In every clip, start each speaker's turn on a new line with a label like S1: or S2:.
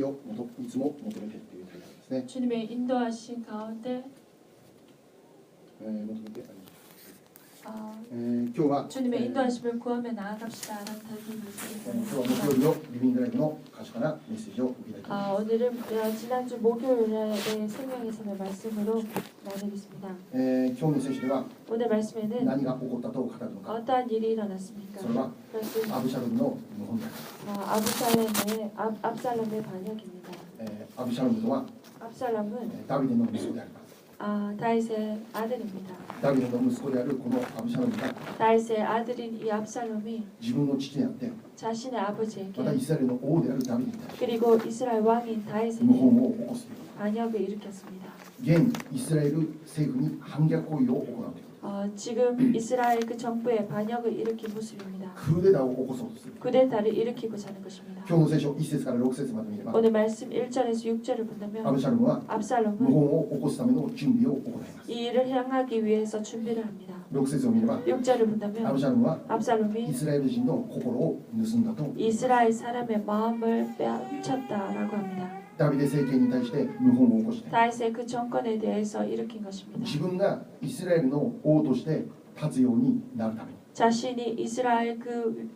S1: をいつも求めてというタイトルですね。
S2: 주님의 인도하신 가운데
S1: 求めてあります。
S2: 어,
S1: 今日は
S2: 주님의 인도하심을 구하며 나아갑시다라는 타이틀을
S1: 今日は木曜日のリビングライブの箇所からメッセージを受けたいと思います。
S2: 오늘은 지난주 목요일에 생명의 말씀으로 나누겠습니다.
S1: 今日のメッセージでは
S2: 오늘 말씀에는
S1: 何が起こったと語るのか。
S2: 어떠한 일이 일어났습니까?
S1: それは
S2: 그것은
S1: アブシャロムの謀反である。
S2: 압살롬의 반역입니다.
S1: アブシャロムとは
S2: 압살롬은
S1: ダビデの息子であります。
S2: 다윗의 아들입니다.
S1: ダビデの息子であるこのアブシャロムが
S2: 다윗의 아들인 이 압살롬이
S1: 自分の父であって
S2: 자신의 아버지에게
S1: またイスラエルの王であるダビデに対して
S2: 그리고 이스라엘 왕인
S1: 謀
S2: 다윗에게
S1: 反を起こすというこ
S2: 반역을 일으켰습니다.
S1: と。現イスラエル政府に反逆行為を行うというこ
S2: 지금 이스라엘 그 정부에 반역을 일으킨 모습입니다.
S1: と。クーデターを起こそうとする。
S2: 쿠데타를 일으키고자 하는 것입니다.
S1: 今日の聖書1節から6節まで見れば
S2: 오늘 말씀 1절에서 6절을
S1: ア
S2: 본다면
S1: ブシャロムは謀
S2: 압살롬은
S1: 反を起こすための準備を行います。
S2: 이 일을 향하기 위해서 준비를 합니다.
S1: 6節を見れば
S2: 6절을
S1: アブ
S2: 본다면
S1: シャロムはイ
S2: 압살롬이
S1: スラエル人の心を盗んだと。
S2: 이스라엘 사람의 마음을 빼앗겼다라고 합니다.
S1: ダビデ政権に対して謀反を起こして
S2: 다윗의 그 정권에 대해서 일으킨 것입니다.
S1: 自分がイスラエルの王として立つようになるために
S2: 자신이 이스라엘 그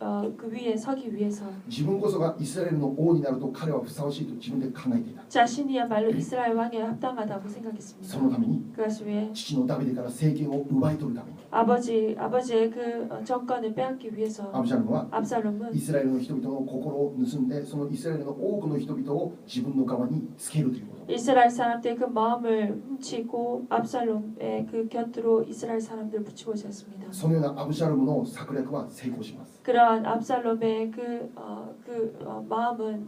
S2: 위에 서기 위해서
S1: 自分こそがイスラエルの王になると彼はふさわしいと自分で考えていた。
S2: 자신이야말로 이스라엘 왕에 합당하다고 생각했습니다.
S1: そのために
S2: 그것을 위해
S1: 父のダビデから政権を奪い取るために
S2: 아버지의 그 정권을 빼앗기 위해서
S1: アブシャロムは
S2: 압살롬은
S1: イスラエルの人々の心を盗んでそのイスラエルの多くの人々を自分の側につけるということ。
S2: 이스라엘 사람들의 그 마음을 훔치고 압살롬의 그 곁으로 이스라엘 사람들을 붙이고자 했습니다.
S1: そのようなアブシャロムの策略は成功します。
S2: 그러한 압살롬의 마음은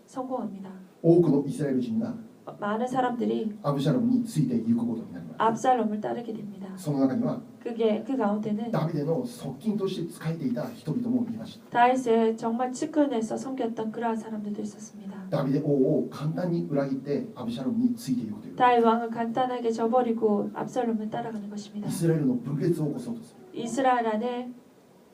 S2: 성공합니다.
S1: 多くのイスラエル人が
S2: 많은 사람들이
S1: アブシャロムについていくことになります。
S2: 압살롬을 따르게 됩니다.
S1: その中には
S2: 그 가운데는
S1: ダビデの側近として仕えていた人々もいました。
S2: 다윗의 정말 측근에서 섬겼던 그러한 사람들도 있었습니다.
S1: ダビデ王を簡単に裏切ってアブシャロムについていくという
S2: 다윗 왕을 간단하게 저버리고 압살롬을 따라가는 것입니다.
S1: イスラエルの分裂を起こそうとする。
S2: 이스라엘 안에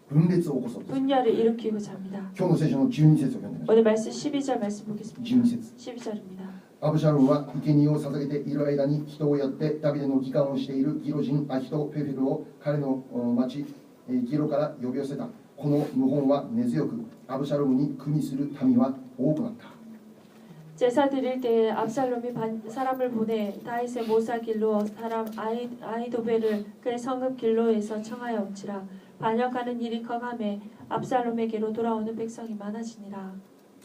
S1: 分裂を起こそうとする。
S2: 분열을 일으키고자 합니다.
S1: 今日の聖書の12節を読んでみましょう。
S2: 오늘 말씀 12절 말씀 보겠습니다.
S1: 12節
S2: 12절입니다.
S1: アブシャロムは生贄を捧げている間に人をやってダビデの議官をしているギロ人アヒトフェフェルを彼の町ギロから呼び寄せた。この謀反は根強くアブシャロムに組みする民は多くなった。
S2: 제사 드릴 때에 압살롬이 사람을 보내 다윗의 모사 길로 사람 아히도벨을 그의 성읍 길로에서 청하여 온지라. 반역하는 일이 커감에 압살롬에게로 돌아오는 백성이 많아지니라.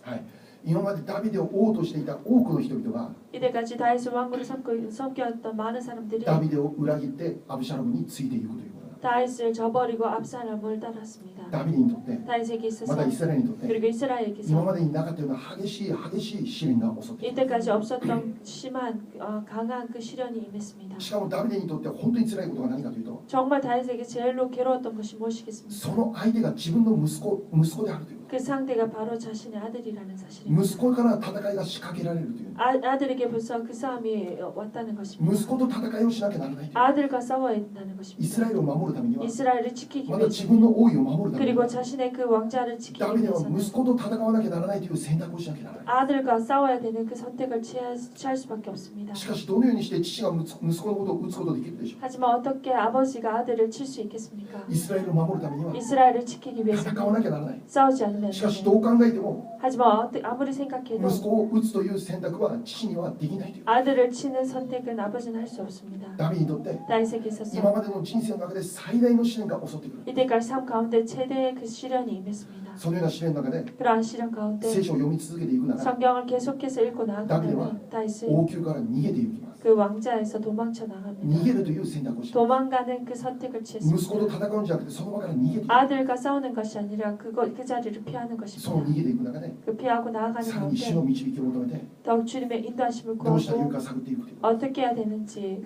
S1: はい、今までダビデを王としていた多くの人々が
S2: 이때까지 다윗을 왕으로 섬겼던 많은 사람들이
S1: ダビデを裏切ってアブシャロムについていくということだ。
S2: 다윗을 저버리고 압살롬을 따랐습니다.
S1: ダビデにとって
S2: 다윗에게
S1: ま
S2: 있어서
S1: たイスラエルにとって
S2: 그리고 이스라엘에게
S1: 今
S2: 있어서
S1: までになかったような激しい試練が襲ってきた。
S2: 이때까지 없었던 심한 강한 그 시련이 임했습니다.
S1: しかもダビデにとって本当に辛いことが何かというと
S2: 정말 다윗에게 제일로 괴로웠던 것이 무엇이겠습니까?
S1: その相手が自分の息子であるというこ
S2: 그 상대가 바로 자신의 아들이라는
S1: と。
S2: 사실입니다.
S1: 息子から戦いが仕掛けられるという。
S2: 아들에게 벌써 그 싸움이 왔다는 것입니다.
S1: 息子と戦いをしなきゃならないという。
S2: 아들과 싸워야 된다는
S1: イ
S2: 것입니다.
S1: スラエルを守るためには
S2: 이스라엘을 지키기
S1: また
S2: 위해서
S1: 自分の王位を守るために
S2: 그리고
S1: は
S2: 자신의 그 왕자를 지키기
S1: ダビデは
S2: 위해서는
S1: 息子と戦わなきゃならないという選択をしなきゃならない。
S2: 아들과 싸워야 되는 그 선택을 취할 수밖에 없습니다.
S1: しかしどのようにして父が息子のことを打つことができるでしょう。
S2: 하지만 어떻게 아버지가 아들을 칠 수 있겠습니까?
S1: イスラエルを守るためには
S2: 이스라엘을 지키기
S1: 戦わ
S2: 위해서는
S1: なきゃならない。
S2: 싸우지 않으면
S1: しかし
S2: 안
S1: ど
S2: 돼요.
S1: う考えても
S2: 하지만 아무리 생각해도
S1: 息子を打つという選択は父にはできないという。
S2: 아들을 치는 선택은 아버지는 할 수 없습니다.
S1: ダビデにとって
S2: 다윗에게
S1: 今
S2: 있어서
S1: までの人生の中で最大の試練が襲ってくる。
S2: 이때까지 삶 가운데 최대의 그 시련이 임했습니다.
S1: そのような試練の中で
S2: 그러한 시련 가운데
S1: 聖書を読み続けていくなら
S2: 성경을 계속해서 읽고 나아가면 다윗은
S1: 王宮から逃げていきます。
S2: 그 왕자에서 도망쳐
S1: 逃
S2: 나갑니다.
S1: げるという選択をします。
S2: 도망가는 그 선택을
S1: 息子と
S2: 취했습니다.
S1: 戦うんじゃなくてその場から逃げていく。
S2: 아들과 싸우는 것이 아니라 그 자리를 피하는
S1: その
S2: 것입니다.
S1: 逃げていく中で
S2: 그 피하고 나아가는
S1: さらに主の
S2: 가운데
S1: 導きを求めて
S2: 더욱 주님의 인도하심을
S1: どうしたらいい
S2: 구하고
S1: か探っていくという。
S2: 어떻게 해야 되는지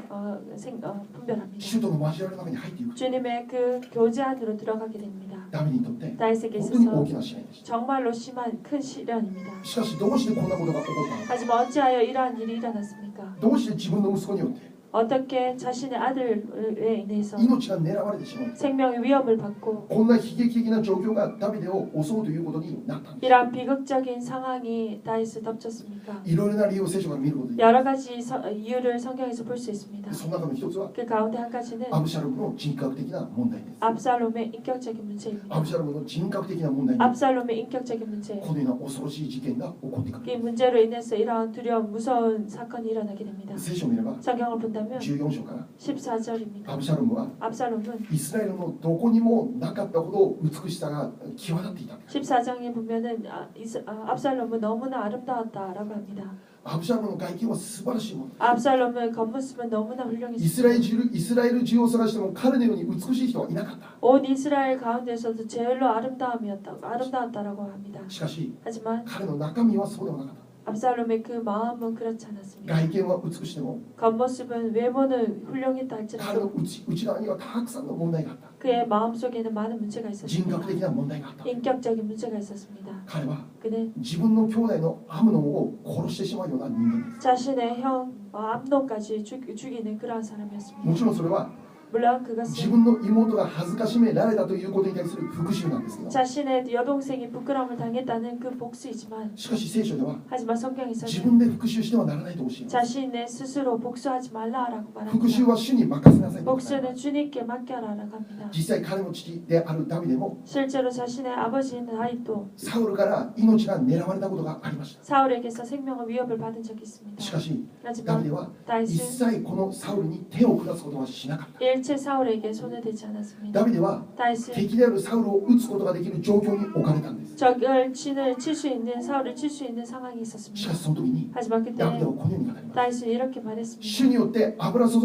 S2: 분별합니다.
S1: 主との交わりの中に入っていく。
S2: 주님의 그 교제 안으로 들어가게 됩니다.
S1: ダビデにとって
S2: 다윗에게
S1: 本当に大
S2: 있어서
S1: きな試練でした。
S2: 정말로 심한 큰 시련입니다.
S1: しかしどうしてこんなことが起こったのか。
S2: 하지만 어찌하여 이러한 일이 일어났습니까?
S1: どうして自分の息子によって
S2: 어떻게 자신의 아들에 인해서
S1: 命が狙われてしまう
S2: 생명의 위협을 받고
S1: こんな悲劇的な状況がダビデを襲うということになったんです
S2: 이러한 비극적인 상황이 다윗을 덮쳤습니까?
S1: いろいろな理由を聖書から見ることで
S2: 여러 가지 이유를 성경에서 볼 수 있습니다.
S1: その中の一つは
S2: 그 가운데 한 가지는
S1: アブシャロムの人格的な問題です
S2: 압살롬의 인격적인 문제입니다.
S1: アブシャロムの人格的な問題に
S2: 압살롬의 인격적인 문제.
S1: このような恐ろしい事件が起こってくる
S2: 이 문제로 인해서 이러한 두려운 무서운 사건이 일어나게 됩니다.
S1: 聖書を見れば
S2: 성경을 본다면
S1: 14章から
S2: 14절입니다.
S1: アブシャロムは
S2: 압살롬은
S1: イスラエルのどこにもなかったほど美しさが際立っていた
S2: 14장에 보면은 압살롬은 너무나 아름다웠다라고 합니다.
S1: アブシャロムの外見は素晴らしいもの
S2: 압살롬의 겉모습은 너무나
S1: イ
S2: 훌륭했습니다.
S1: スラエル中を探しても彼のように美しい人はいなかった
S2: 온 이스라엘 가운데서도 제일로 아름다웠다라고 합니다.
S1: しかし
S2: 하지만
S1: 彼の中身はそうではなかった
S2: 압살롬의 그 마음은 그렇지 않았습니다.
S1: 外見は美しくても
S2: 겉모습은 외모는 훌륭했다
S1: 彼の
S2: 할지라도
S1: 内側にはたくさんの問題があった
S2: 그의 마음속에는 많은 문제가
S1: 人
S2: 있었습니다.
S1: 格的な問題があった
S2: 인격적인 문제가 있었습니다.
S1: 彼は
S2: 그는
S1: 自分の兄弟のアムノンを殺してしまうような人間です
S2: 자신의 형 암논까지 죽이는 그러한 사람이었습니다.
S1: もちろんそれは
S2: 물론
S1: 自
S2: 그것은
S1: 分の妹が恥ずかしめられたということに対する復讐なんですけど
S2: 자신의 여동생이 부끄러움을 당했다는 그 복수이지만
S1: しかし聖書では
S2: 하지만
S1: 自
S2: 성경에서는
S1: 分で復讐してはならないと教えます
S2: 자신의 스스로 복수하지 말라라고
S1: 復讐
S2: 말합니다.
S1: は主に任せなさいと
S2: 복수는 주님께 맡겨라라고 합니다.
S1: 実際彼の父であるダビデも
S2: 실제로 자신의 아버지인 다윗도
S1: サウルから命が狙われたことがありました
S2: 사울에게서 생명의 위협을 받은 적이 있습니다.
S1: しかしダビデ
S2: 하지만
S1: は一
S2: 다윗은
S1: 切このサウルに手を下すことはしなかった
S2: 일체 사울에게 손을 대지 않았습니다.
S1: ダビデは
S2: 다윗은
S1: 敵であるサウルを撃つことができる状況に置かれたんです
S2: 적을 칠 수 있는 사울을 칠 수 있는 상황이
S1: しか
S2: 있었습니다.
S1: しその時に
S2: 하지만 그때
S1: ダビデはこのように語ります
S2: 다윗은 이렇게 말했습니다.
S1: 主によって油注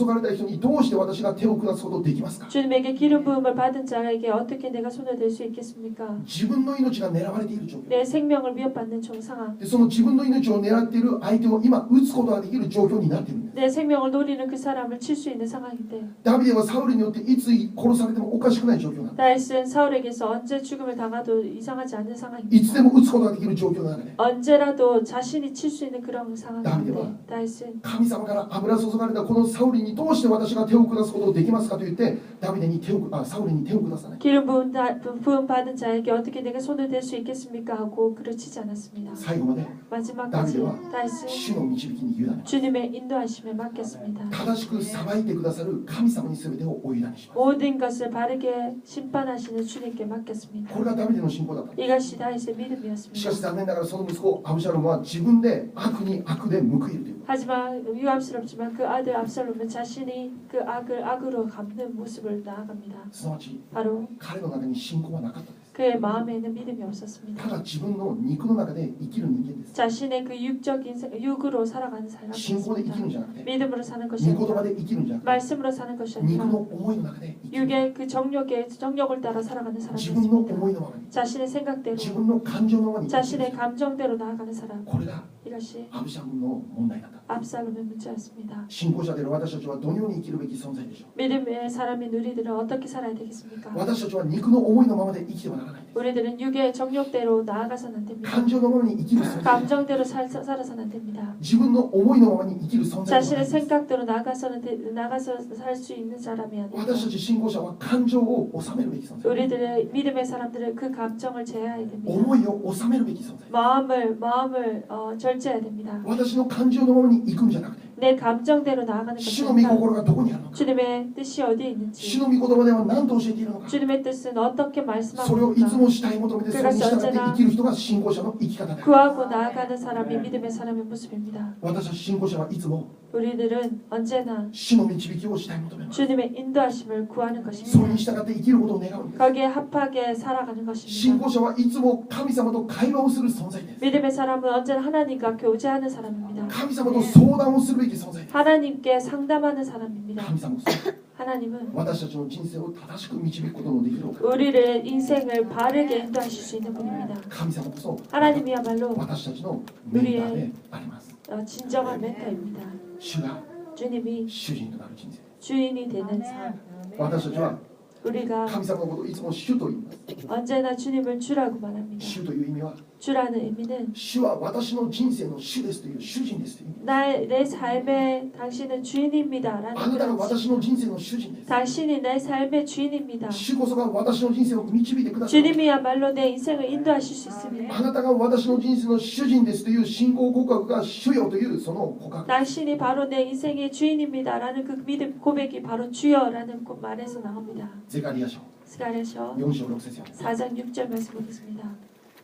S1: がれた人にどうして私が手を下すことできますか
S2: 주님에게 기름 부음을 받은 자에게 어떻게 내가 손을 댈 수 있겠습니까?
S1: 自分の命が狙われている状況
S2: 내 생명을 위협받는 상황,
S1: でその自分の命を狙っている相手を今撃つことができる状況になっているんです
S2: 내 생명을 노리는 그 사람을 칠 수 있는 상황인데
S1: ダビデはサウルによっていつ殺されてもおかしくない状況なんで
S2: 다윗은 사울에게서 언제 죽음을 당하도 이상하지 않은
S1: すいつ
S2: 상황입니다.
S1: でも撃つことができる状況の中で
S2: 언제라도 자신이 칠 수 있는 그런 상황인데 다윗은
S1: 神様から油注がれたこのサウルにどうして私が手を下すことができますかと言ってサウルに手を下さない
S2: 기름 부음 받은 자에게 어떻게 내가 손을 댈 수 있겠습니까? 하고 그르치지 않았습니다.
S1: 最後まで
S2: 마지막까지 다윗은
S1: 主の導きに委ねます
S2: 주님의 인도하심에 맡겼습니다.
S1: 正しく裁いてくださる神様に全てをお委ねします
S2: 모든 것을 바르게 심판하시는 주님께
S1: こ
S2: 맡겼습니다.
S1: れがダビデの信仰だった
S2: 이것이 다윗의
S1: しかし
S2: 믿음이었습니다.
S1: 残念ながらその息子アブシャロムは自分で悪に悪で報いるという
S2: 하지만 유감스럽지만 그 아들 압살롬은 자신이 그 악을 악으로 갚는 모습을 나아갑니다.
S1: すなわち
S2: 바로
S1: 彼の中に信仰はなかったです
S2: 그의 마음에는 믿음이 없었습니다.
S1: ただ自分の肉の中で生きる人間です
S2: 자신의 그 육으로 살아가는
S1: 信仰で生きるん
S2: 사람이었습니다.
S1: じゃなくて
S2: 믿음으로 사는 것이
S1: 御言葉
S2: 아니라
S1: で生きるんじゃなくて
S2: 말씀으로 사는 것이
S1: 肉
S2: 아니라
S1: の思いの中で生きる
S2: 육의 그 정력을 따라 살아가는
S1: 自分の
S2: 사람이었습니다.
S1: 思いのままに
S2: 자신의 생각대로
S1: 自分の感情のままに生きる
S2: 자신의 감정대로 나아가는 사람.
S1: これが
S2: 이것이
S1: アブシャロムの問題だった
S2: 압살롬의 문제였습니다.
S1: 信仰者である私たちはどのように生きるべき存在でしょ
S2: 믿음의 사람인 우리들은 어떻게 살아야 되겠습니까?
S1: う私たちは肉の思いのままで生きてはならないです
S2: 우리들은 육의 정욕대로 나아가서는 안 됩니다.
S1: 感情のままに生きる存在
S2: 감정대로 살아서는 안 됩니다.
S1: 自分の思いのままに生きる存在ではない
S2: 자신의
S1: です
S2: 생각대로 나가서 살 수 있는 사람이 아닙니다.
S1: 私たち信仰者は感情を収めるべき存在
S2: 우리들의 믿음의 사람들은 그 감정을 제어해야 됩니다.
S1: 思いを収めるべき存在
S2: 마음을 절제해야 됩니다.
S1: 私の感情のままに行くんじゃなくて
S2: 내 감정대로 나아가는
S1: 主
S2: 것이
S1: の御
S2: 아니라
S1: 心がどこにあるのか
S2: 주님의 뜻이 어디에
S1: 主
S2: 있는지
S1: の御言葉では何と教えているのか
S2: 주님의 뜻은 어떻게
S1: それをいつ
S2: 말씀하고
S1: も主体求めてそれに従って生きる人が信仰者の生き方である
S2: 구하고 나아가는 사람이 믿음의 사람의 모습입니다.
S1: 私たち信仰者はいつも
S2: 우리들은 언제나
S1: 主の導きを主体求めます
S2: 주님의 인도하심을 구하는
S1: それ
S2: 것입니다.
S1: に従って生きることを願うんです
S2: 거기에 합하게 살아가는
S1: 信
S2: 것입니다.
S1: 仰者はいつも神様と会話をする存在です
S2: 믿음의 사람은 언제나 하나님과 교제하는 사람입니다.
S1: 神様と相談をするべき存在です
S2: 하나님께 상담하는 사람입니다.
S1: 神様こそ
S2: 하나님은
S1: 私たちの人生を正しく導くことのできるお方
S2: 우리를 인생을 바르게 인도하실 수 있는 분입니다.
S1: 神様こそ
S2: 하나님이야말로
S1: 私たちのメンターであります
S2: 진정한 멘토입니다.
S1: 主が
S2: 주님이
S1: 主人となる人生
S2: 주인이 되는 삶.
S1: 私たちは
S2: 우리가
S1: 神様のことをいつも主と言います
S2: 언제나 주님을 주라고 말합니다.
S1: 主という意味は
S2: 주라는 의미는
S1: 主は私の人生の主ですという主人ですという意味。
S2: 내 삶의 당신은 주인입니다라는
S1: あなたが
S2: 그런
S1: 私の人生の主人です。
S2: 당신이 내 삶의 주인입니다.
S1: 主こそが私の人生を導いてくださる。
S2: 주님이야말로 내 인생을 인도하실 수 있습니다.
S1: あなたが私の人生の主人ですという信仰告白が主よというその告白。
S2: 당신이 바로 내 인생의 주인입니다라는 그 믿음 고백이 바로 주여라는 그 말에서 나옵니다.
S1: ゼカリア書
S2: 스가랴서
S1: 4章6節よ。
S2: 4장 6절 말씀 보겠습니다.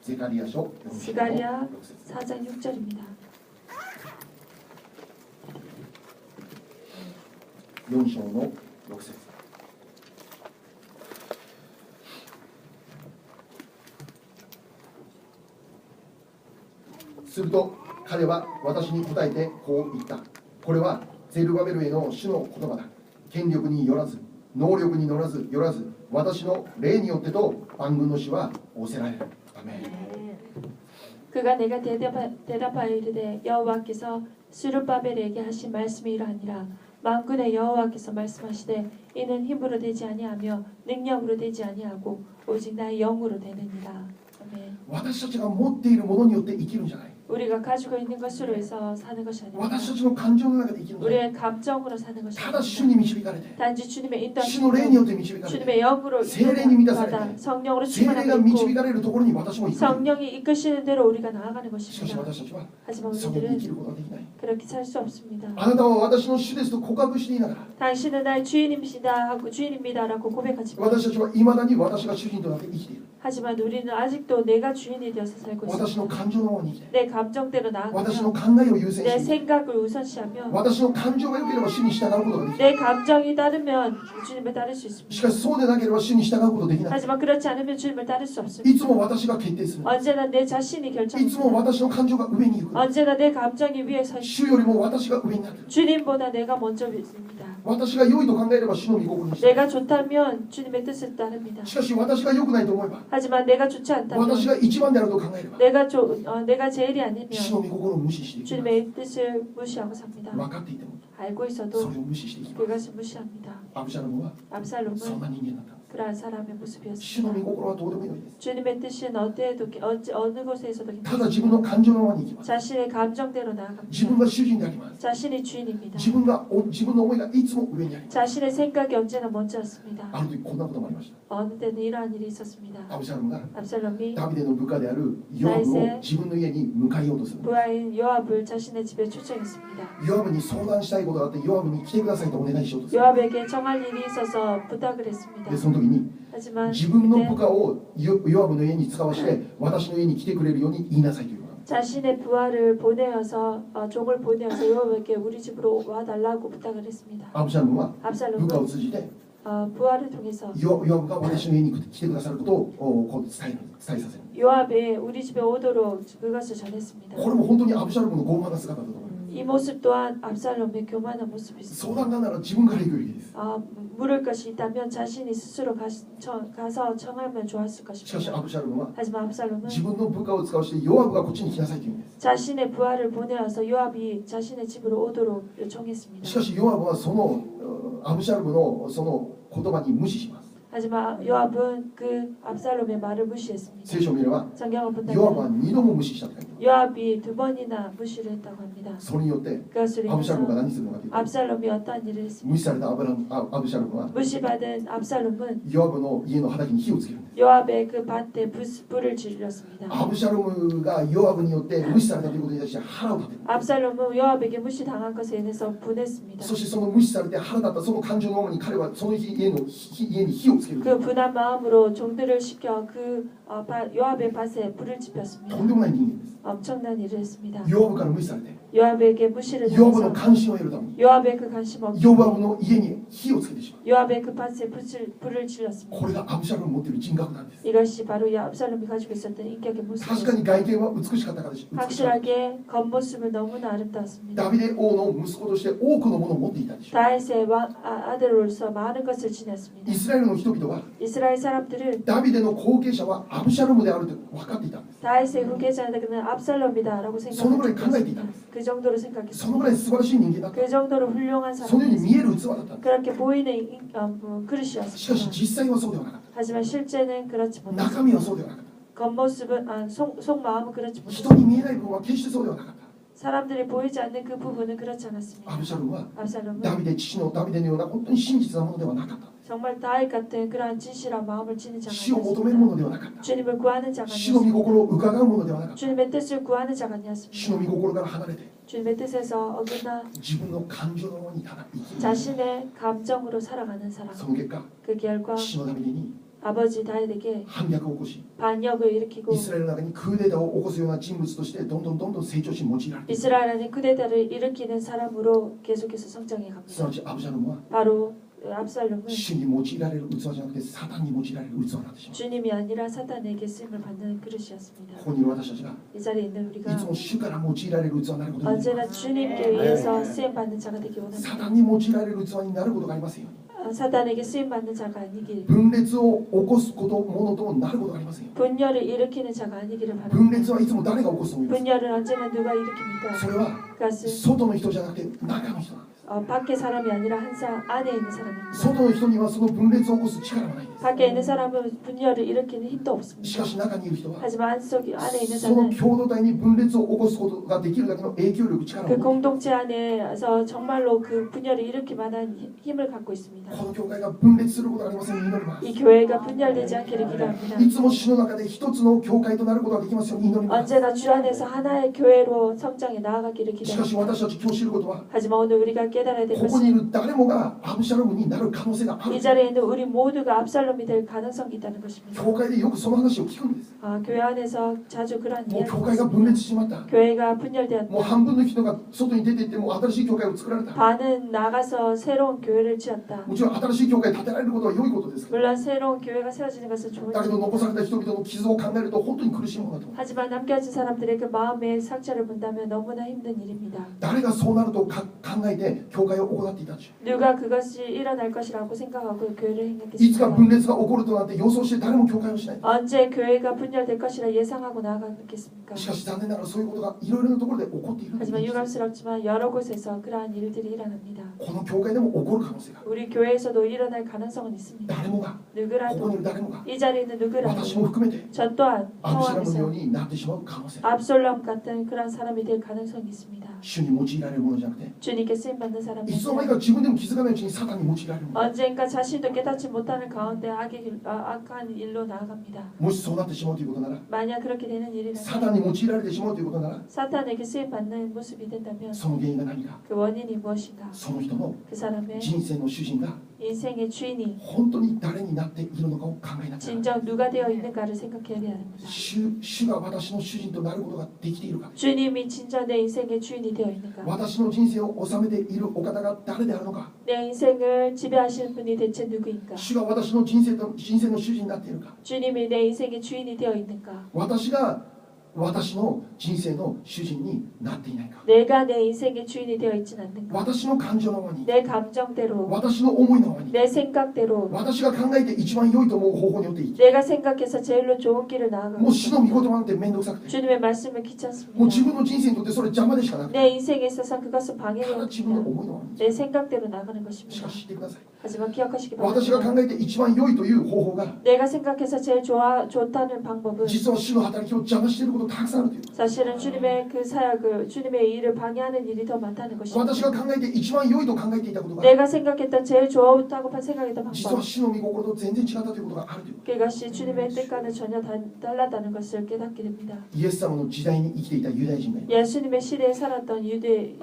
S1: ゼカリア書
S2: 스가랴
S1: 6節
S2: 4장 6절입니다.
S1: 4章の6節。すると彼は私に答えてこう言った。これはゼルバベルへの主の言葉だ。権力によらず能力によらず私の霊によってと万軍の主は仰せられる。アメン。
S2: 그가 내가 대답하여 이르되 여호와께서 스룹바벨에게 하신 말씀이 이러하니라. 만군의 여호와께서 말씀하시되 이는 힘으로 되지 아니하며 능력으로 되지 아니하고 오직 나의 영으로 되느니라. 아멘.
S1: 私たちが持っているものによって生きるんじゃない。
S2: 우리가 가지고 있는 것으로 해서 사는 것이 아닙니다.
S1: 私たちの感情の中で生きるんじゃない。
S2: 우리의 감정으로 사는 것이
S1: ただ主
S2: 아닙니다.
S1: に導かれて、
S2: 단지 주님의
S1: 主の霊によ
S2: 인도하심으로
S1: って導かれて、
S2: 주님의 영으로
S1: 세례에 임하사
S2: 받아 성령으로
S1: 聖霊が
S2: 충만하고
S1: 導
S2: 있고
S1: かれるところに私も行く。
S2: 성령이 이끄시는 대로 우리가 나아가는
S1: しかし
S2: 것입니다.
S1: 私たちは
S2: 하지만
S1: そこに生き
S2: 우리들은
S1: ることができない。
S2: 그렇게 살 수 없습니다.
S1: あなたは私の主ですと告白していながら、
S2: 당신은 나의 주인입니다 하고 주인입니다라고 고백하지만
S1: 私たちはいまだに私が主人となって生きている。
S2: 하지만 우리는 아직도 내가 주인이 되어서 살고
S1: 私
S2: 있습니다.
S1: の感情のままに生きて、
S2: 내 감정대로
S1: 私の
S2: 나아가며
S1: 考えを優先
S2: 내
S1: して、
S2: 생각을 우선시하며
S1: 私の感情が良ければ主に従うことができる。
S2: 내 감정이 따르면 주님을 따를 수
S1: しか
S2: 있습니다.
S1: しそうでなければ主に従うことができない。
S2: 하지만 그렇지 않으면 주님을 따를 수
S1: い
S2: 없습니다.
S1: つも私が決定する。
S2: 언제나 내 자신이
S1: いつも
S2: 결정합니다.
S1: 私の感情が上に行く。
S2: 언제나 내 감정이 위에 서
S1: 主
S2: 있습니다.
S1: よりも私が上になる。
S2: 주님보다 내가 먼저 있습니다.
S1: 私が良いと考えれば主の御心にして、
S2: 내가 좋다면 주님의 뜻을 따릅니다.
S1: しかし私が良くないと思えば、
S2: 하지만 내가 좋지 않다면
S1: 私が一番であると考えれば、
S2: 내가 제일이 아니면
S1: 主の御心を無視していきます。
S2: 주님의 뜻을 무시하고 삽니다.
S1: 分かっていても
S2: 알고
S1: そ
S2: 있어도
S1: れを無視していきます
S2: 그것을 무시합니다.
S1: アブシャロムは
S2: 압살롬은
S1: そんな人間だった。
S2: 그러한 사람의
S1: 主の
S2: 모습이었습니다.
S1: 御心はどうでもよいです。
S2: 주님의 뜻은 어느 곳에서도
S1: ただ自分の感情のままに生きます。
S2: 자신의 감정대로
S1: 自分
S2: 나아갑니다.
S1: が主人であります。
S2: 자신이 주인입니다.
S1: 自分の思いがいつも上にあります。
S2: 자신의 생각이 언제나 먼저였습니다.
S1: ある時こんなこともありました。
S2: 어느 때는 이러한 일이 있었습니다.
S1: アブシャロムが
S2: 압살롬이
S1: ダビデの部下であるヨアブを自分の家に迎えようとする。
S2: 부하인 요압을 자신의 집에 초청했습니다.
S1: ヨアブに相談したいことがあって、ヨアブに来てくださいとお願いしようとする。
S2: 요압에게 정할 일이 있어서 부탁을 했습니다.
S1: でその時に
S2: 하지만
S1: 自分の部
S2: 그때
S1: 下をヨアブの家に使わして私の家に来てくれるように言いなさいということ。
S2: 자신의 부하를 보내어서 종을 보내어서 요압에게 우리 집으로 와달라고 부탁을 했습니다.
S1: アブシャロムは部
S2: 압살롬은
S1: 下を通じて
S2: 부하를 통해서
S1: ヨアブが私の家に来てくださることをこう伝えさせる。
S2: 요압에 우리 집에 오도록 그것을 전했습니다.
S1: これも本当にアブシャロムの傲慢な姿だと思います。
S2: 이 모습 또한 압살롬의 교만한 모습이
S1: 相
S2: 있습니다.
S1: 談がなら自分から行くべきです。
S2: 물을 것이 있다면 자신이 스스로 가서 청하면 좋았을
S1: しかしア
S2: 것입니다.
S1: ブシャロムは
S2: 하지만 압살롬은
S1: 自分の部下を使わしてヨアブがこっちに来なさいというんです。
S2: 자신의 부하를 보내어서 요압이 자신의 집으로 오도록
S1: し
S2: 요청했습니다.
S1: かしヨアブはそのアブシャロムのその言葉に無視します。
S2: 하지만 요압은 그 압살롬의 말을 무시했습니다.
S1: 聖書を見れば
S2: 성경을
S1: ヨアブは
S2: 본다면
S1: 2度も無視したと書いてあります。
S2: 요압이 2번이나 무시를 했다고 합니다.
S1: それによって
S2: 그것으로
S1: アブシャロムが
S2: 인해서
S1: 何するのかというと、
S2: 압살롬이 어떠한 일을 했습니까?
S1: 無視されたアブシャロムは
S2: 무시받은 압살롬은
S1: ヨアブの家の畑に火をつけるんです。
S2: 요압의 그 밭에 불을 질렀습니다.
S1: アブシャロムがヨアブによって無視されたということに対して腹を立てる。
S2: 압살롬은 요압에게 무시당한 것에 인해서 분했습니다.
S1: そしてその無視されて腹立ったその感情のままに彼はその家に火をつける。
S2: 그 분한 마음으로 종들을 시켜 요압의 밭에 불을
S1: と
S2: 지폈습니다.
S1: んでもない人間です。
S2: 엄청난 일을 했습니다.
S1: ヨアブから無視されて、
S2: 요압에게 무시를
S1: ヨアブの
S2: 당해서
S1: 関心を得るために、
S2: 요압의 그 관심 없이
S1: ヨアブの家に火をつけてしまう。
S2: 요압의 그 밭에 불을 질렀습니다.
S1: これがアブシャロムの持っている人格なんです。
S2: 이것이 바로 압살롬이 가지고 있었던 인격의
S1: 確かに
S2: 모습입니다.
S1: 外見は美しかったからです。
S2: 확실하게 겉모습은 너무나 아름다웠습니다.
S1: ダビデ王の息子として多くのものを持っていたでしょう。
S2: 다윗의 아들로서 많은 것을
S1: イ
S2: 지녔습니다.
S1: スラエルの人々は
S2: 이스라엘 사람들은
S1: ダビデの後継者はアブシャロムであると分かっていたんです。
S2: 다윗의 후계자는 압살롬이다라고
S1: そのぐらい考えていたん
S2: 생각했습니다.
S1: です。
S2: 그 정도로
S1: その
S2: 생각했습니다.
S1: ぐらい素晴らしい人間だった。
S2: 그 정도로 훌륭한
S1: そのように見え
S2: 사람이었습니다.
S1: る器だったんです。
S2: 그렇게 보이는
S1: しかし
S2: 그릇이었습니다.
S1: 実際はそうではなかった。
S2: 하지만 실제는 그렇지
S1: 中身は
S2: 못했습니다.
S1: そうではなかった。
S2: 겉모습은 속마음은 그렇지
S1: 人
S2: 못했습니다.
S1: に見えない部分は決してそうではなかった。
S2: 사람들이 보이지 않는 그 부분은 그렇지
S1: ア
S2: 않았습니다.
S1: ブシャロムは
S2: 압살롬은
S1: ダビデ、父のダビデのような本当に真実なものではなかった。
S2: 정말 다윗 같은 그러한 진실한 마음을 지닌 자가
S1: 死を求めるも
S2: 아니었습니다.
S1: のではなかった。
S2: 주님을 구하는 자가
S1: 死の御
S2: 아니었습니다.
S1: 心を伺うものではなかった。
S2: 주님의 뜻을 구하는 자가
S1: 死
S2: 아니었습니다.
S1: の御心から離れて
S2: 주님의 뜻에서 어긋나
S1: 自分の感情のままにただ生きる。
S2: 자신의 감정으로 살아가는 사람.
S1: その結果、
S2: 그 결과
S1: 父のダビデに
S2: 아버지 다윗에게
S1: 反逆を起こし、
S2: 반역을 일으키고
S1: イスラエルの中にクーデターを起こすような人物としてどんどん成長し用いられている。
S2: 이스라엘 안에 쿠데타를 일으키는 사람으로 계속해서 성장해
S1: すな
S2: 갑니다.
S1: わちアブシャロムは
S2: 바로 압살롬은
S1: 主に用いられる器じゃなくてサタンに用いられる器になってしまう。
S2: 주님이 아니라 사탄에게 쓰임을 받는 그릇이었습니다.
S1: ここにいる私たちが
S2: 이 자리에 있는
S1: い
S2: 우리가
S1: つも主から用いられる器になることができる。
S2: 언제나 주님께 의해서 쓰임 받는 자가 되기
S1: サ
S2: 원합니다.
S1: タンに用いられる器になることがありませんように。
S2: 사탄에게 쓰임 받는 자가 아니길,
S1: 分裂を起こすことものとなることがありませんよ。
S2: 분열을 일으키는 자가 아니기를
S1: 分
S2: 바랍니다.
S1: 裂はいつも誰が起こすと思います。
S2: 분열을 언제나 누가
S1: そ
S2: 일으킵니까?
S1: れは
S2: 그것은
S1: 外の人じゃなくて中の人なんです。
S2: 밖의 사람이 아니라 안에 있는 사람입니다.
S1: 外の人にはその分裂を起こす力はないんです。
S2: 밖에 있는 사람은 분열을 일으키는 힘도
S1: し
S2: 없습니다.
S1: かし中にいる人は
S2: 하지만 안에 있는
S1: その
S2: 자는
S1: 共同体に分裂を起こすことができるだけの影響力、力を
S2: 그
S1: 持って
S2: 공동체 안에서 정말로 그 분열을 일으킬 만한 힘을 갖고 있습니다.
S1: この教会が分裂することがありませんように祈ります。
S2: 이 교회가 분열되지 않기를 기도합니다.
S1: いつも主の中で一つの教会となることができますように祈ります。
S2: 언제나 주 안에서 하나의 교회로 성장해 나아가기를
S1: しかし
S2: 기도합니다.
S1: 私たち今日知ることは
S2: 하지만 오늘 우리가 깨달아야 될
S1: ここにい
S2: 것은
S1: る誰もがアブシャロムになる可能性がある。
S2: 이 자리에 있는 우리 모두가 압살롬이 될 가능성이 있다는 것입니다.
S1: 教会でよくその話を聞くんです。
S2: 교회 안에서 자주 그런
S1: もう
S2: 이야기가
S1: 教会が分
S2: 있습니다.
S1: 裂しまった。
S2: 교회가 분열되었다.
S1: もう半分の人が外に出ていってもう新しい教会を作られた。
S2: 반은 나가서 새로운 교회를 지었다.
S1: もちろん新しい教会建てられることは良いことですけど、
S2: 물론 새로운 교회가 세워지는 것은 좋은
S1: だけど
S2: 일입니다.
S1: 残された人々の傷を考えると本当に苦しいものだと思う。
S2: 하지만 남겨진 사람들의 그 마음의 상처를 본다면 너무나 힘든 일입니다.
S1: 誰がそうなると考えて教会を行っていたんでしょ
S2: 누가 그것이 일어날 것이라고 생각하고 교회를
S1: う。いつか
S2: 행했겠습니까?
S1: 分裂が起こるとなんて予想して誰も教会をしない。
S2: 언제 교회가 분열될 것이라 예상하고 나아가겠습니까?
S1: しかし残念ながらそういうことがいろいろなところで起こっているんです。
S2: 하지만 유감스럽지만 여러 곳에서 그러한 일들이 일어납니다.
S1: この教会でも起こる可能性がある。
S2: 우리 교회에서도 일어날 가능성은 있습니다.
S1: 誰もが、ここにい
S2: 누구라도
S1: る誰もが、
S2: 이 자리에 있는 누구라도
S1: 私も含めて
S2: 저 또한
S1: アブシャロムのよう
S2: 포함해서
S1: になってしまう可能性がある。
S2: 압솔롬 같은 그런 사람이 될 가능성이 있습니다.
S1: 主に用いられるものじゃなくて、
S2: 주님께 쓰임받는 사람이
S1: いつの間にか自分でも気づかないうちにサタンに用いられるもの。
S2: 언젠가 자신도 깨닫지 못하는 가운데 악한 일로 나아갑니다.
S1: もしそうなってしまうということなら、
S2: 만약 그렇게 되는 일이라면
S1: サタンに用いられてしまうということなら、
S2: 사탄에게 쓰임받는 모습이 된다면
S1: その原因が何か、
S2: 그 원인이 무엇인가?
S1: その人の
S2: 그 사람의
S1: 人生の主人が
S2: 인생의 주인이
S1: 本当に誰になっているのかを考えながら、
S2: 진정 누가 되어 있는가를 생각해야 합니다.
S1: 主が私の主人となることができているか、
S2: 주님이 진정 내 인생의 주인이 되어 있는가?
S1: 私の人生を治めているお方が誰であるのか、
S2: 내 인생을 지배하시는 분이 대체 누구인가?
S1: 主が私の人生の主人になっているか、
S2: 주님이 내 인생의 주인이 되어 있는가?
S1: 私が私の人生の主人になっていないか、
S2: 내가 내 인생의 주인이 되어 있진 않는가?
S1: 私の感情のままに、
S2: 내 감정대로,
S1: 私の思いのままに、
S2: 내 생각대로,
S1: 私が考えて一番良いと思う方法によって生きて、
S2: 내가 생각해서 제일로 좋은 길을 나아가고
S1: もう主の御言葉なんて面倒くさくて、
S2: 주님의 말씀은
S1: もう
S2: 귀찮습니다.
S1: 自分の人生にとってそれ邪魔でしかなくて、
S2: 내 인생에 있어서 그것은
S1: ただ自分の
S2: 방해되었습니다.
S1: 思いのままに。
S2: 내 생각대로 나가는
S1: し
S2: 것입니다.
S1: かし知ってください。
S2: 하지만 기억하시기
S1: 私が
S2: 바랍니다.
S1: 考えて一番良いという方法が、
S2: 내가 생각해서 제일 좋다는 방법은
S1: 実は主の働きを邪魔していることたくさんあるという。
S2: 사실은 주님의 그 사역을 주님의 일을 방해하는 일이 더 많다는
S1: 私
S2: 것입니다.
S1: が考えて一番良いと考えていたことが、
S2: 내가 생각했던 제일 좋다고 생각했던
S1: 実は
S2: 방법
S1: 主の御心と全然違ったということがあるというこ
S2: 그것이 주님의 뜻과는 전혀 달랐다는 것을 깨닫게 됩니다.
S1: と。イエス様の時代に生きていたユダヤ人がいる。
S2: 예수님의 시대에 살았던 유대인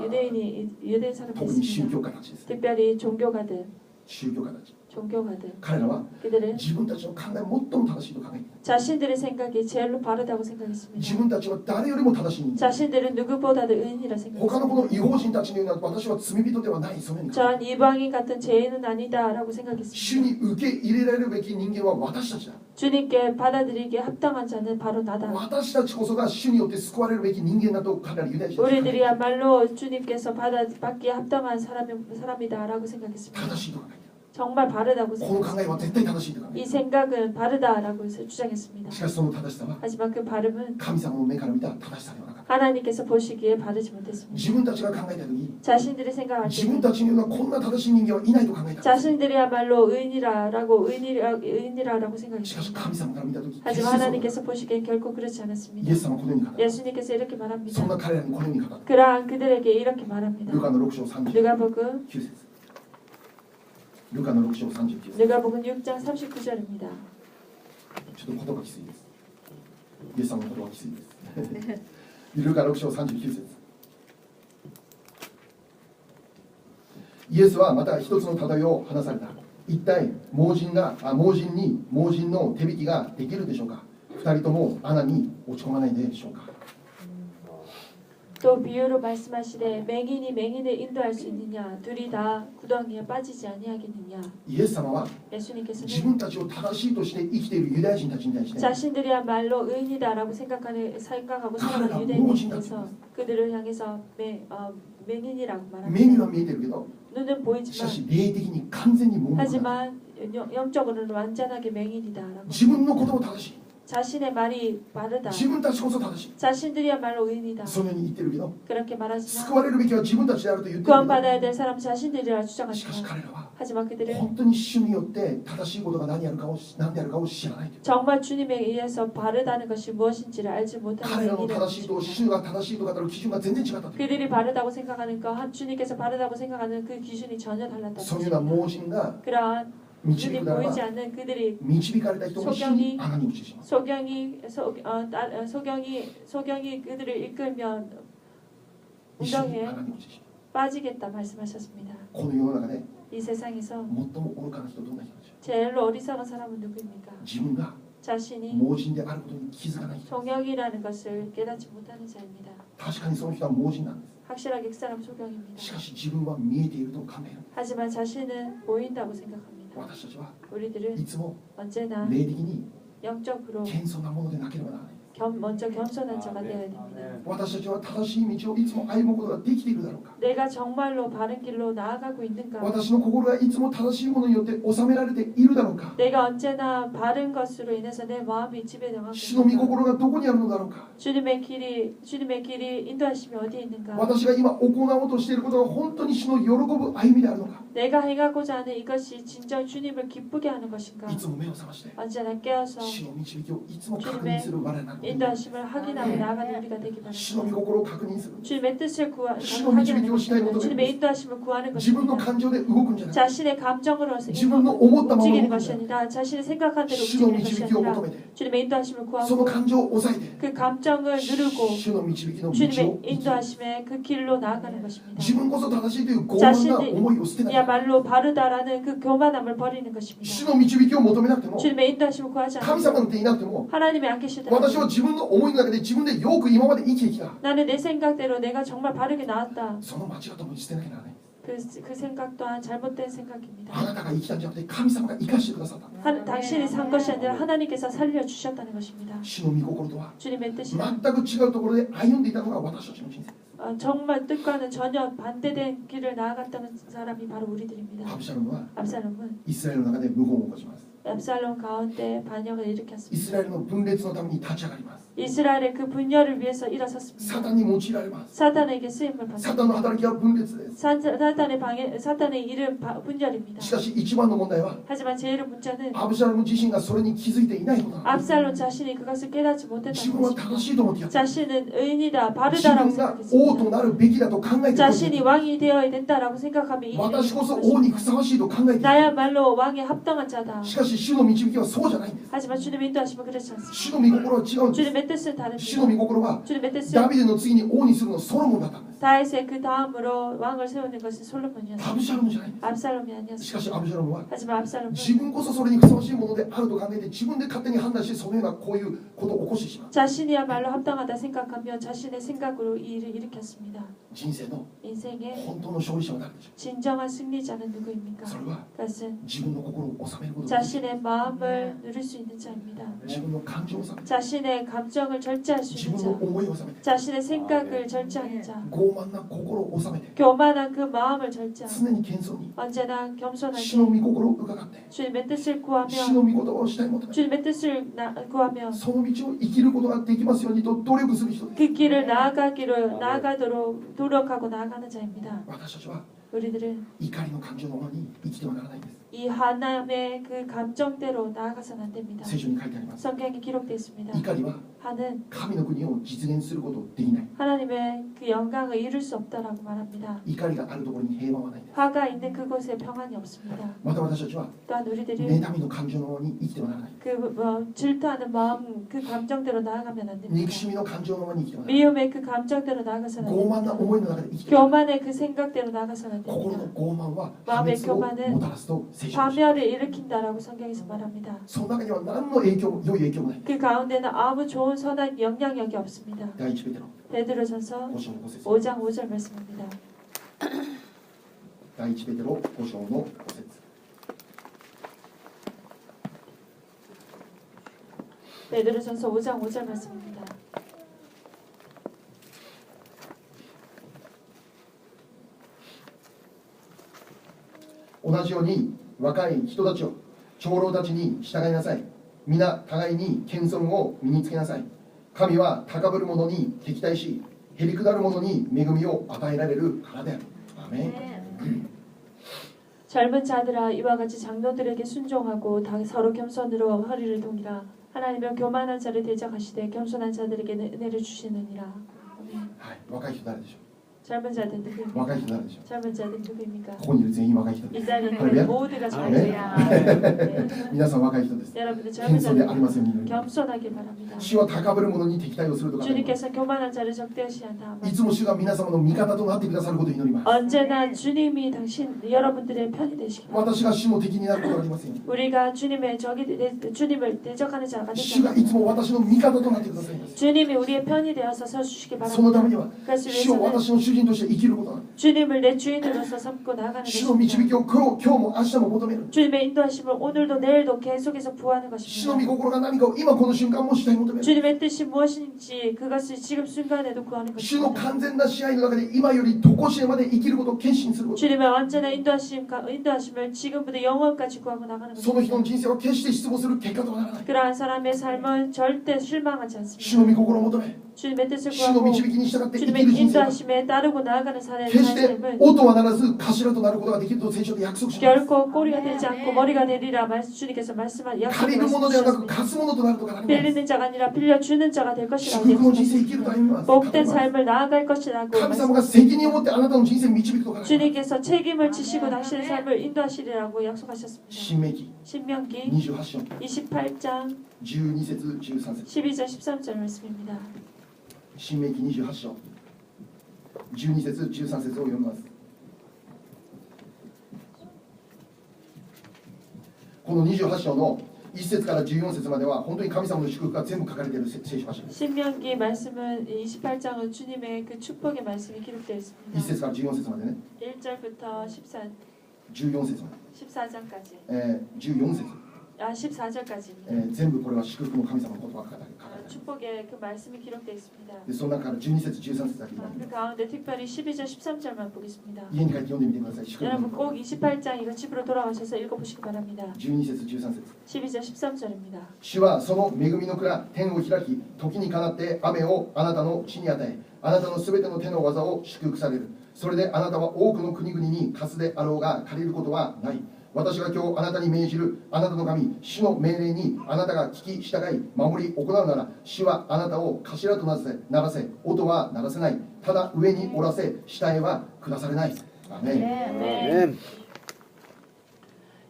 S2: 사람이
S1: 特に宗
S2: 있습니다.
S1: 教家たちです。
S2: 특별히 종교가들,
S1: 宗教家たち。
S2: 종교가들
S1: 彼らは
S2: 그들은
S1: 自分たちの考え最も正しいと考えていた。
S2: 자신들의 생각이 제일로 바르다고
S1: 自
S2: 생각했습니다.
S1: 分たちは誰よりも正しい人間。
S2: 자신들은 누구보다도 의인이라
S1: 他のこ
S2: 생각했습니다.
S1: の違法人たちのような私は罪人ではないそのように。
S2: 전 이방인 같은 죄인은 아니다라고
S1: 主
S2: 생각했습니다.
S1: に受け入れられるべき人間は私たちだ。
S2: 주님께 받아들이기에 합당한 자는 바로 나다.
S1: 私たちこそが主によって救われるべき人間だと彼らユダヤ人たちは考えていた。
S2: 우리들이야말로 주님께서 받기에 합당한 사람이다라고 생각했습니다.
S1: 正しいと考えている。
S2: 정말 바르다고
S1: この考えは
S2: 생각했습니다.
S1: 絶対正しいと考え
S2: 이 생각은 바르다라고 주장했습니다.
S1: しかしその正しさは
S2: 하지만 그 바름은
S1: 神様の目から見た正しさではなかった
S2: 하나님께서 보시기에 바르지
S1: 自
S2: 못했습니다.
S1: 分たちが考えた時
S2: 자신들이 생각할
S1: 自分
S2: 때
S1: たちにはこんな正しい人間はいないと考えた
S2: 자신들이야말로 의인이라고
S1: しかし
S2: 생각했습니다.
S1: 神様から見た時決して
S2: 하지만
S1: そう
S2: 하나님께서 보시기엔 결코 그렇지
S1: イ
S2: 않았습니다.
S1: エス様はこのように語る
S2: 예수님께서 이렇게
S1: そん
S2: 말합니다.
S1: な彼らにこのように語る
S2: 그러한 그들에게 이렇게 말합니다.
S1: ルカの6章39
S2: 누가복음
S1: 節ルカの6章39節
S2: 누가복음 6장 39절입니다.
S1: ちょっと言葉きついですイエス様の言葉きついですルカ6章39節イエスはまた一つの例えを話された一体盲人の手引きができるでしょうか二人とも穴に落ち込まないでしょうか
S2: 또 비유로 말씀하시되 맹인이 맹인을 인도할 수 있느냐 둘이 다 구덩이에 빠지지 아니하겠느냐
S1: イエス様は
S2: 예수님께서는
S1: 自分たちを正しいとして生きているユダヤ人たちに対して
S2: 자신들이야말로 의인이다라고 생각하고 살아가는 유대인들에서 그들을 향해서 맹인이라고
S1: 目には
S2: 말합니다.
S1: 見えてるけど
S2: 눈은
S1: しか
S2: 보이지만
S1: し霊的に完全に盲目だ
S2: 하지만 영적으로는 완전하게 맹인이다라고
S1: 自分のことも正しい
S2: 자신의 말이 바르다
S1: 自分たちこそ正しい
S2: 자신들이야말로 의인이다
S1: そのように言ってるけど
S2: 그렇게
S1: 救
S2: 말하지만
S1: われるべきは自分たちであると言ってるけ
S2: 구원받아야 될 사람 자신들이라
S1: どしかし
S2: 주장하지만
S1: 彼らは
S2: 하지만 그들은
S1: 本当に主によって正しいことが何であるかを知らないと
S2: 정말 주님에 의해서 바르다는 것이 무엇인지를 알지
S1: 彼
S2: 못하는
S1: らの
S2: 맹인이라는
S1: 正しいと
S2: 것입니다.
S1: 主が正しいと語る基準が全然違ったと
S2: 그들이 바르다고 생각하는 것, 주님께서 바르다고 생각하는 그 기준이 전혀 달랐다는
S1: そのような
S2: 것입니다.
S1: 盲人が
S2: 그러한
S1: 導
S2: 눈이
S1: くならば
S2: 보이지 않는 그들이
S1: 導かれた人も一緒に穴に落ちてしまう
S2: 소경이 그들을 이끌면
S1: 一緒に
S2: 운동에
S1: 穴に落ちてしま
S2: 빠지겠다 말씀하셨습니다.
S1: うこの世の中で
S2: 이 세상에서
S1: 最も愚かな人はどんな人でしょ
S2: 제일 어리석은 사람은 누구입니까?
S1: う自分が
S2: 자신이
S1: 盲人であることに気づかない人
S2: 소경이라는 것을 깨닫지 못하는 자입니다.
S1: 確かにその人は盲人なんです
S2: 확실하게 그 사람 소경입니다.
S1: しかし自分は見えていると考える
S2: 하지만 자신은 보인다고 생각합니다.
S1: 私たちは
S2: 우리들은
S1: いつも
S2: 언제나
S1: 霊的に
S2: 영적으로
S1: 謙遜なものでなければならない
S2: 먼저 겸손한 자가 되어야 됩니다.
S1: 私たちは正しい道をいつも歩むことができているだろうか
S2: 내가 정말로 바른 길로 나아가고 있는가?
S1: 私の心がいつも正しいものによって収められているだろうか
S2: 내가 언제나 바른 것으로 인해서 내 마음이 지배당하고
S1: 主の御
S2: 있는가?
S1: 心がどこにあるのだろうか
S2: 주님의 길이 인도하심이 어디에 있는가?
S1: 私が今行おうとしていることが本当に主の喜ぶ歩みであるのか
S2: 내가 행하고자 하는 이것이 진정 주님을 기쁘게 하는 것인가?
S1: いつも目を覚まして
S2: 언제나 깨어서
S1: 主の導きをいつも確認する我らなので
S2: 인도하심을 확인하고 나아가는 우리가 되기
S1: 主の御
S2: 바랍니다.
S1: 心を確認する
S2: 주님의 뜻을
S1: 주님의
S2: 확인하는
S1: 導きをしない
S2: 것입니다.
S1: ことで
S2: 주님의 인도하심을 구하는
S1: 自分の
S2: 것입니다.
S1: 感情で動くんじゃない
S2: 자신의 감정으로
S1: 自分の思ったまま
S2: 움직이는
S1: 動くん
S2: 것이
S1: じゃない
S2: 아니라 자신의 생각한 대로
S1: 主の
S2: 움직이는 것이
S1: 導きを
S2: 아니라
S1: 求めて
S2: 주님의 인도하심을
S1: その
S2: 구하고
S1: 感情を抑えて
S2: 그 감정을 누르고
S1: 主の導きの道を
S2: 주님의
S1: 生きる
S2: 인도하심의 그 길로 나아가는 것입니다.
S1: 自分こそ正しいという傲慢な思いを捨てない
S2: 이야말로 바르다라는 그 교만함을 버리는 것입니다.
S1: 主の導きを求めなくても
S2: 주님의 인도하심을 구하지
S1: 神
S2: 않고
S1: 様なんていなくても
S2: 하나님이 안
S1: 私
S2: 계시더라도
S1: は自分の思いの中で自分でよく今まで生きてきた
S2: 나는 내 생각대로 내가 정말 바르게 나왔다.
S1: その間違ったものに捨てなきゃならない
S2: 그 생각 또한 잘못된 생각입니다.
S1: あなたが生きたんじゃなくて神様が生かしてくださった
S2: 당신이 산 것이 아니라 하나님께서 살려주셨다는 것입니다.
S1: 主の御心とは
S2: 주님의 뜻이란
S1: 全く違うところで歩んでいたのが私たちの人生
S2: 정말 뜻과는 전혀 반대된 길을 나아갔다는 사람이 바로
S1: ア
S2: 우리들입니다.
S1: ブシャロムは
S2: 압살롬은
S1: イスラエルの中で謀反を起こします
S2: 압살롬 가운데 반역을
S1: イ
S2: 일으켰습니다.
S1: スラエルの分裂のために立ち上がります
S2: 이스라엘의 그 분열을 위해서
S1: サ
S2: 일어섰습니다.
S1: タンに用いられます
S2: 사단에게 쓰임을
S1: サタン
S2: 받습니다.
S1: の働きは分裂です
S2: 사단의 일은 분열입니다.
S1: しかし一番の問題は
S2: 하지만 제일 문제는
S1: アブシャロム自身がそれに気づいていないことなんです
S2: 압살롬 자신이 그것을 깨닫지
S1: 自
S2: 못했다는
S1: 分は正
S2: 것입니다.
S1: しいと思ってやった
S2: 자신은 의인이다,
S1: 自
S2: 바르다라고
S1: 分が王と
S2: 생각했습니다.
S1: なるべきだと考えている
S2: 자신이 왕이 되어야 된다라고 생각하며 이
S1: 私こそ
S2: 일을
S1: 王にふさわしいと考えている
S2: 나야말로 왕에 합당한 자다.
S1: しかし主の導きはそうじゃないんです
S2: 하지만 주님의 인도하심은 그렇지 않습니다.
S1: 主の御心は違うんです
S2: 주님의 뜻은
S1: 主の
S2: 다릅니다.
S1: 御心は
S2: 주님의
S1: ダ
S2: 뜻은
S1: ビデの次に王にするのはソロモンだったんです
S2: 다윗의 그 다음으로 왕을 세우는 것은
S1: ア
S2: 솔로몬이었습니다.
S1: ブシャロムじゃないんです
S2: 압살롬이
S1: しかし
S2: 아니었습니다.
S1: アブシャロムは
S2: 하지만 압살롬은
S1: 自分こそそれにふさわしいものであると考えて自分で勝手に判断してそのようなこういうことを起こしてしまう
S2: 자신이야말로 합당하다 생각하며 자신의 생각으로 이 일을 일으켰습니다.
S1: 人生の
S2: 인생의
S1: 本当の勝利者は誰でしょ
S2: 진정한 승리자는
S1: う
S2: 누구입니까?
S1: それは
S2: 그것은
S1: 自分の心を収めることができる
S2: 자신의 마음을 누릴 수 있는 자입니다.
S1: 自分の感情を収めて
S2: 자신의 감정을 절제할 수
S1: 自
S2: 있는
S1: 分の
S2: 자,
S1: 思いを収めて
S2: 자신의 생각을 절제하는 자,
S1: 傲傲慢な心を収めて
S2: 교만한 그 마음을 절제하고
S1: 常に謙遜に
S2: 언제나 겸손하게
S1: 主の御心を伺って
S2: 주님의 뜻을 구하며
S1: 主の御言葉をしたい求め
S2: 주님의 뜻을 구하며
S1: その道を生きることができますようにと努力する人です
S2: 그 길을 나아가도록 노력하고 나아가는 자입니다.
S1: 私たちは
S2: 우리들은
S1: 怒りの感情のままに生きてはならないんです
S2: 이 하나님의 그 감정대로 나아가서는 안 됩니다.
S1: 聖書に書いてあります
S2: 성경에 기록되어 있습니다.
S1: 怒りは
S2: 하는
S1: 神の国を実現することできない
S2: 하나님의 그 영광을 이룰 수 없다라고 말합니다.
S1: 怒りがあるところに平和はないんです
S2: 화가 있는 그곳에 평안이 없습니다.
S1: また私たちは
S2: 또한 우리들이
S1: 妬みの感情のままに生きてはならない
S2: 그 질투하는 마음 그 감정대로 나아가면 안 됩니다.
S1: 憎しみの感情のままに生きてはならない
S2: 미움의 그 감정대로 나아가서는 안
S1: 傲慢な
S2: 됩니다.
S1: 思いの中で生きてはならない
S2: 교만의 그 생각대로 나아가서는 안
S1: 心
S2: 됩니다.
S1: の傲慢は破
S2: 마음의
S1: 滅を
S2: 교만은
S1: もたらすと聖書にして
S2: 파멸을 일으킨다라고 성경에서 말합니다.
S1: その中には何の影響も良い影響もない
S2: 그 가운데는 아무 좋은 선한 영향력이 없습니다.
S1: 第一ペテロ
S2: 베드로전서
S1: 5章の5節
S2: 5장 5절 말씀입니다.
S1: 第一ペテロ5章の5節
S2: 베드로전서 5장 5절 말씀입니다.
S1: 同じように若い人たちを長老たちに従いなさい皆互いに謙遜を身につけなさい神は高ぶる者に敵対しへりくだる者に恵みを与えられるからであるアメン
S2: 젊은 자들아 이와 같이 장로들에게 순종하고 서로 겸손으로 허리를 동이라 하나님은 교만한 자를 대적하시되 겸손한 자들에게 은혜를 주시느니라. 아멘.
S1: はい若い人誰でしょ
S2: 젊은 자들
S1: う
S2: 누구입니까?
S1: 若い人誰でしょ
S2: 젊은 자들 누구입니까?
S1: うここにいる全員若い人で
S2: 이
S1: す
S2: 자리에 있는
S1: 할렐루야.
S2: 모두가 젊은
S1: 아멘.
S2: 자입니다. 네.
S1: 皆さん若い人です
S2: 여러분들 젊은
S1: 謙遜でありま
S2: 자들
S1: せんように
S2: 겸손하길 바랍니다.
S1: 主は高ぶる者に敵対をするとかい
S2: 주님께서 교만한 자를 적대시한다.
S1: つも主が皆様の味方となってくださることを祈ります
S2: 언제나 주님이 당신 여러분들의 편이 되시기 바랍니다.
S1: 私が主の敵になることがありませんように
S2: 우리가 주님의 주님을 대적하는 자가 되지
S1: 主がいつ
S2: 않고
S1: も私の味方となってくださいます
S2: 주님이 우리의 편이 되어서 서주시기
S1: そのために
S2: 바랍니다.
S1: は
S2: 그것을
S1: 主を
S2: 위해서는
S1: 私の主人として生きることが
S2: 주님을 내 주인으로서 삼고 나가는
S1: 主の導
S2: 것입니다.
S1: きを今日も明日も求める
S2: 주님의 인도하심을 오늘도 내일도 계속해서 구하는
S1: 主の御
S2: 것입니다.
S1: 心が何かを今この瞬間も主体求める
S2: 주님의 뜻이 무엇인지 그것을 지금 순간에도 구하는
S1: 主の
S2: 것입니다.
S1: 完全な支配の中で今より常しえまで生きることを決心すること
S2: 주님의 언제나 인도하심을 지금부터 영원까지 구하고 나가는
S1: その人の
S2: 것입니다.
S1: 人生は決して失望する結果とはならない
S2: 그러한 사람의 삶은 절대 실망하지
S1: 主の
S2: 않습니다.
S1: 御心を求め
S2: 주님의 뜻을
S1: 主の
S2: 구하고
S1: 導きに従って生き
S2: 주님의
S1: る人生は
S2: 인도하심에 따르고 나아가는 사람의
S1: 決して
S2: 삶은
S1: 音はならず頭となることができると聖書で約束します
S2: 결코 꼬리가 되지 않고 머리가 되리라 주님께서 말씀한
S1: 借りるものではなく
S2: 약속을
S1: 貸すものとなるとかなります
S2: 빌리는 자가 아니라 빌려주는 자가 될 것이라고
S1: 祝福の人生
S2: 약속하셨습니다.
S1: 生きると歩みます
S2: 복된 삶을 나아갈 것이라고
S1: 神様
S2: 말씀.
S1: が責任を持ってあなたの人生を導くとかなります
S2: 주님께서 책임을 지시고 당신의 삶을 인도하시리라고 약속하셨습니다.
S1: 新明記
S2: 신명기
S1: 28章
S2: 28장
S1: 12節13節
S2: 12절 13절 말씀입니다.
S1: 新明記28章12節13節を読みます。この28章の1節から14節までは本当に神様の祝福が全部書かれている聖書箇所です。
S2: 신명기 말씀은 28장은 주님의 그 축복의 말씀이 기록되어
S1: 1
S2: 있습니다.
S1: 節から14節までね、
S2: 1절부터 14,
S1: 14節まで、
S2: 14장까지
S1: 14節、
S2: 14절까지입니다.
S1: 全部これは祝福の神様の言葉が書かれている。
S2: 축복의 그 말씀이 기록되어 있습니다.
S1: でその中から12節13節だけ今
S2: 그 가운데 특별히 12절 13절만 보겠습니다.
S1: 家に帰って読んでみてください。祝福の
S2: 여러분 꼭 28장 이거 집으로 돌아가셔서 읽어보시기 바랍니다.
S1: 12節13節
S2: 12절 13절입니다.
S1: 主はその恵みの蔵天を開き時にかなって雨をあなたの地に与えあなたのすべての手の技を祝福されるそれであなたは多くの国々に貸すであろうが借りることはない私が今日あなたに命じるあなたの神主の命令にあなたが聞き従い守り行うなら主はあなたを頭とならせ音は鳴らせないただ上におらせ下へは下されないアメン
S2: 네.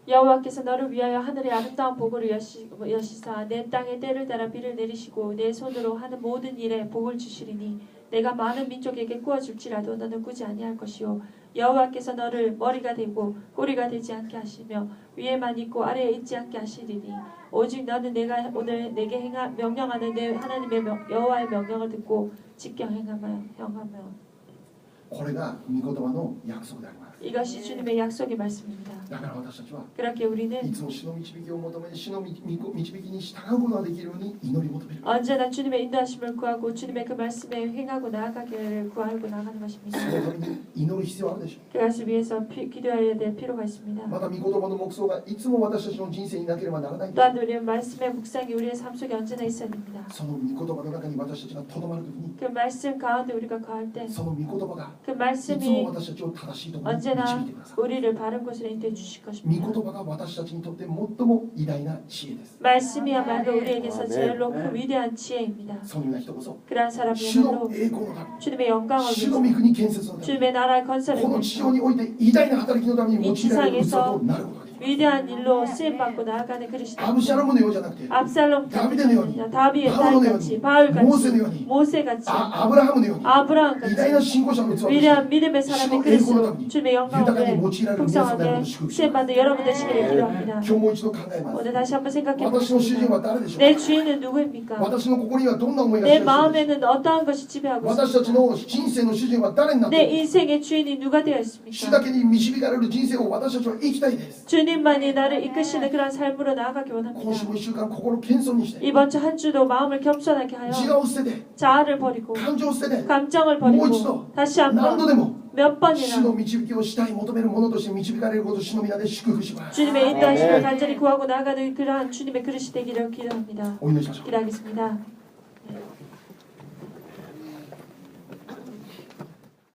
S2: 여호와께서 너를 위하여 하늘의 아름다운 복을 여시사 내 땅에 때를 따라 비를 내리시고 내 손으로 하는 모든 일에 복을 주시리니 내가 많은 민족에게 꾸어줄지라도 너는 꾸지 아니할 것이요 여호와께서 너를 머리가 되고 꼬리가 되지 않게 하시며 위에만 있고 아래에 있지 않게 하시리니 오직 너는 내가 오늘 내게 명령하는 내 하나님의 여호와의 명령을 듣고 지켜 행하며
S1: ここれが御言葉の約束であります。
S2: 이것이 주님의 약속의 말씀입니다.
S1: だから私たちは
S2: 그렇게 우리는
S1: いつも主の導きを求め、主の導きに従うことができるように祈り求める。
S2: 언제나 주님의 인도하심을 구하고 주님의 그 말씀에 행하고 나아가기를 구하고 나가는 것입니다.
S1: そのために祈る必要あるでしょ
S2: 그것을 위해서 기도해야 될 필요가 있습니다.
S1: う。また御言葉の黙想がいつも私たちの人生になければならない。
S2: 또한 우리는 말씀의 묵상이 우리의 삶 속에 언제나 있어야 됩니다.
S1: その御言葉の中に私たちがとどまるときに、
S2: 그 말씀 가운데 우리가 거할 때 그
S1: その御言葉がいつも
S2: 말씀이
S1: 私たちを正しいところに導
S2: 언제나
S1: いてください。
S2: 우리를 바른 곳으로 인도해 주실
S1: 御
S2: 것입니다.
S1: 言葉が私たちにとって最も偉大な知恵です。
S2: 말씀이야말로 우리에게서 제일로 그 위대한 지혜입니다.
S1: そのような人こそ
S2: 그러한
S1: 主の
S2: 사람이야말로
S1: 栄光のため、
S2: 주님의 영광을
S1: 主の
S2: 위해서
S1: 御国建設のため、
S2: 주님의 나라의 건설을
S1: この地
S2: 위해서
S1: 上において偉大な働きのために用いられる器となることができます。
S2: 위대한 일로 쓰임받고 나아가는 그릇이
S1: アブシャロムのようじゃなくて、
S2: 압살롬 다비의 딸같이 바울같이 모세같이
S1: アブラハムのように、
S2: 아브라함같이
S1: 偉大な信仰者の器として
S2: 위대한 믿음의 사람의 그릇으로 주님의 영광을 풍성하게 쓰임받는 여러분 되시기를 기도합니다.
S1: 今日もう一度考えます。
S2: 오늘 다시 한번 생각해
S1: 私の主人
S2: 보겠습니다.
S1: は誰でしょう
S2: 내
S1: か。
S2: 주인은 누구입니까?
S1: 私の心にはどんな思いが
S2: 내
S1: 示されている
S2: 마음에는 어떠한 것이 지배하고
S1: 私たち
S2: 있습니까?
S1: の人生の主人は誰になって
S2: 내
S1: いる
S2: 인생의 주인이 누가 되어
S1: 主
S2: 있습니까?
S1: だけに導かれる人生を私たちは生きたいです。
S2: 주님만이 나를 이끄시는 그런 삶으로 나아가기
S1: 今
S2: 원합니다.
S1: 週も1週間心謙遜にして
S2: 이번 주 한 주도 마음을 겸손하게 하여
S1: 自我を捨てて
S2: 자아를 버리고
S1: 感情を捨てて
S2: 감정을 버리고
S1: 모이치도
S2: 다시
S1: 何度
S2: 한번
S1: でも
S2: 몇
S1: 主
S2: 번이나
S1: の導きをしたい求める者として導かれることを主の皆で祝福します。
S2: 주님의 인도하심을 간절히 구하고 나아가는 그러한 주님의 그릇이 되기를 기도합니다.
S1: お祈りしましょう。
S2: 기도하겠습니다.